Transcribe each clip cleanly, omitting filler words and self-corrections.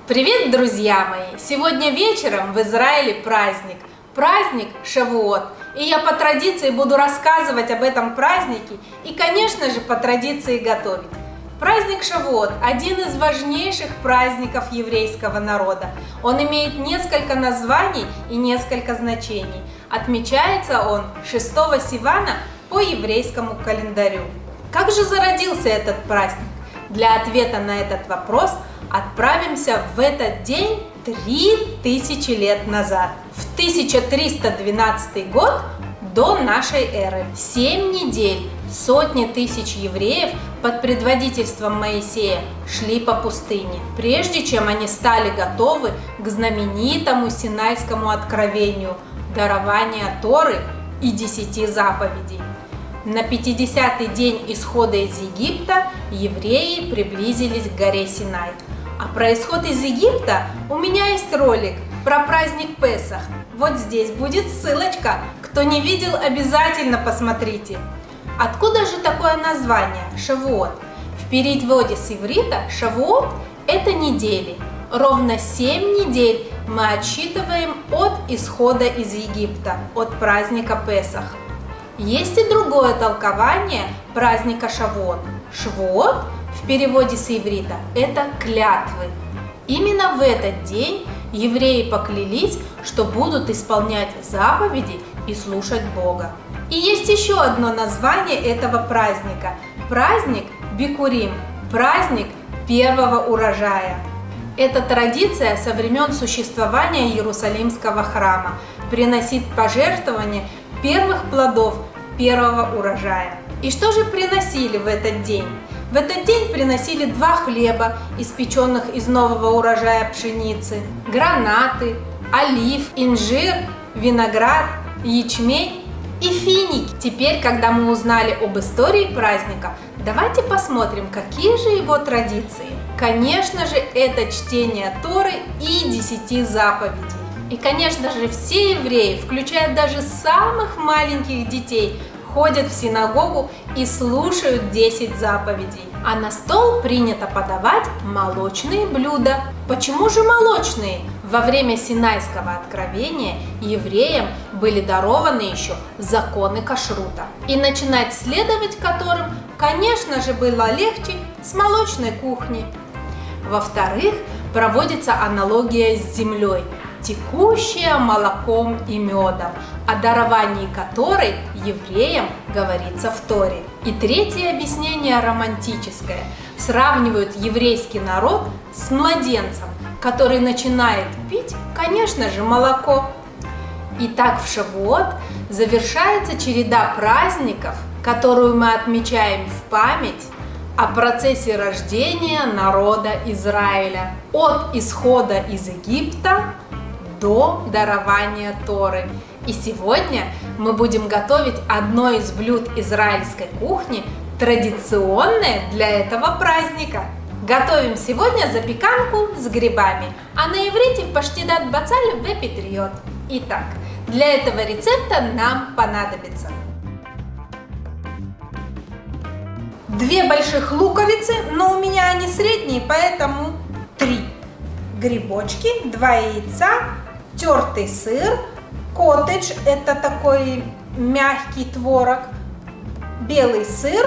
Привет, друзья мои! Сегодня вечером в Израиле праздник Шавуот. И я по традиции буду рассказывать об этом празднике и, конечно же, по традиции готовить. Праздник Шавуот – один из важнейших праздников еврейского народа. Он имеет несколько названий и несколько значений. Отмечается он 6 Сивана по еврейскому календарю. Как же зародился этот праздник? Для ответа на этот вопрос отправимся в этот день 3000 лет назад, в 1312 год до нашей эры. 7 недель сотни тысяч евреев под предводительством Моисея шли по пустыне, прежде чем они стали готовы к знаменитому Синайскому откровению, дарования Торы и 10 заповедей. На 50-й день исхода из Египта евреи приблизились к горе Синай. А про исход из Египта у меня есть ролик про праздник Песах. Вот здесь будет ссылочка. Кто не видел, обязательно посмотрите. Откуда же такое название Шавуот? В переводе с иврита Шавуот – это недели. Ровно 7 недель мы отсчитываем от исхода из Египта, от праздника Песах. Есть и другое толкование праздника Шавуот. Шавуот в переводе с иврита – это клятвы. Именно в этот день евреи поклялись, что будут исполнять заповеди и слушать Бога. И есть еще одно название этого праздника – праздник Бикурим, праздник первого урожая. Эта традиция со времен существования Иерусалимского храма приносить пожертвования первых плодов первого урожая. И что же приносили в этот день? В этот день приносили 2 хлеба, испеченных из нового урожая пшеницы, гранаты, олив, инжир, виноград, ячмень и финики. Теперь, когда мы узнали об истории праздника, давайте посмотрим, какие же его традиции. Конечно же, это чтение Торы и 10 заповедей. И, конечно же, все евреи, включая даже самых маленьких детей, ходят в синагогу и слушают 10 заповедей. А на стол принято подавать молочные блюда. Почему же молочные? Во время Синайского откровения евреям были дарованы еще законы кашрута. И начинать следовать которым, конечно же, было легче с молочной кухни. Во-вторых, проводится аналогия с землей, текущая молоком и медом, о даровании которой евреям говорится в Торе. И третье объяснение романтическое. Сравнивают еврейский народ с младенцем, который начинает пить, конечно же, молоко. Итак, в Шавуот завершается череда праздников, которую мы отмечаем в память о процессе рождения народа Израиля. От исхода из Египта до дарования Торы. И сегодня мы будем готовить одно из блюд израильской кухни, традиционное для этого праздника. Готовим сегодня запеканку с грибами, а на иврите паштидат бацаль вепетриот. Итак, для этого рецепта нам понадобится 2 больших луковицы, но у меня они средние, поэтому 3 грибочки, 2 яйца, тертый сыр, коттедж – это такой мягкий творог, белый сыр.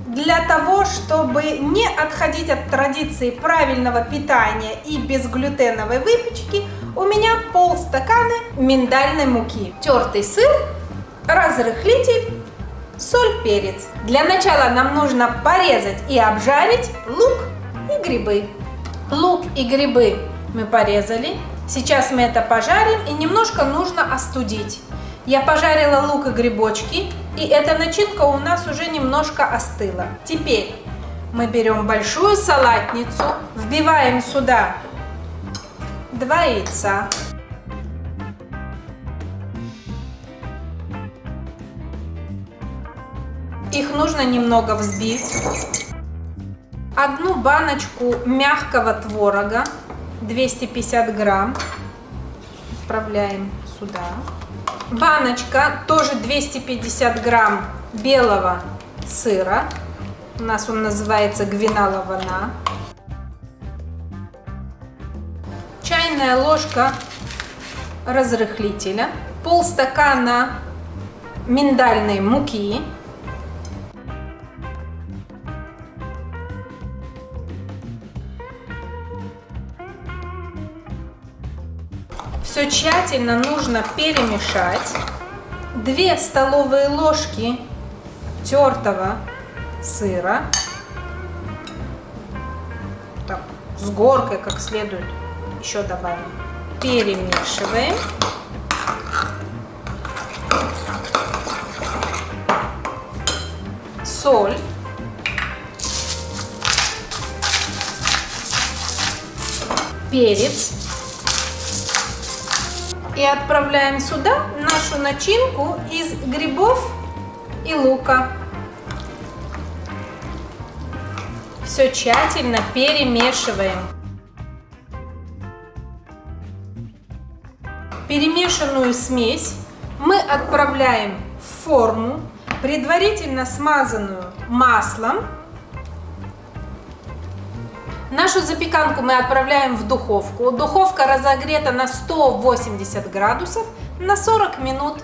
Для того, чтобы не отходить от традиции правильного питания и безглютеновой выпечки, у меня полстакана миндальной муки, тертый сыр, разрыхлитель, соль, перец. Для начала нам нужно порезать и обжарить лук и грибы. Лук и грибы мы порезали. Сейчас мы это пожарим и немножко нужно остудить. Я пожарила лук и грибочки, и эта начинка у нас уже немножко остыла. Теперь мы берем большую салатницу, вбиваем сюда 2 яйца, их нужно немного взбить, 1 баночку мягкого творога, 250 грамм, отправляем сюда. Баночка, тоже 250 грамм белого сыра, у нас он называется гвина лавана. чайная ложка разрыхлителя, полстакана миндальной муки, все тщательно нужно перемешать, 2 столовые ложки тертого сыра, так, с горкой как следует еще добавим, перемешиваем. Соль. Перец. И отправляем сюда нашу начинку из грибов и лука. Все тщательно перемешиваем. Перемешанную смесь мы отправляем в форму, предварительно смазанную маслом. Нашу запеканку мы отправляем в духовку. Духовка разогрета на 180 градусов на 40 минут.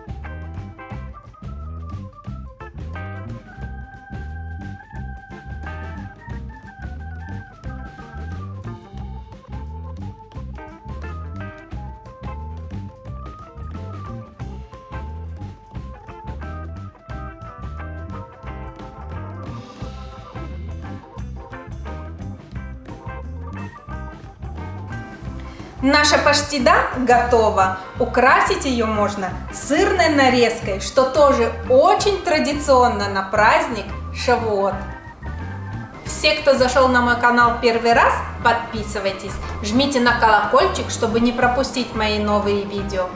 Наша паштида готова. Украсить ее можно сырной нарезкой, что тоже очень традиционно на праздник Шавуот. Все, кто зашел на мой канал первый раз, подписывайтесь, жмите на колокольчик, чтобы не пропустить мои новые видео.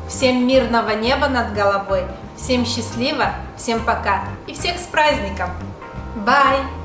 Всем мирного неба над головой, всем счастливо, всем пока и всех с праздником! Bye!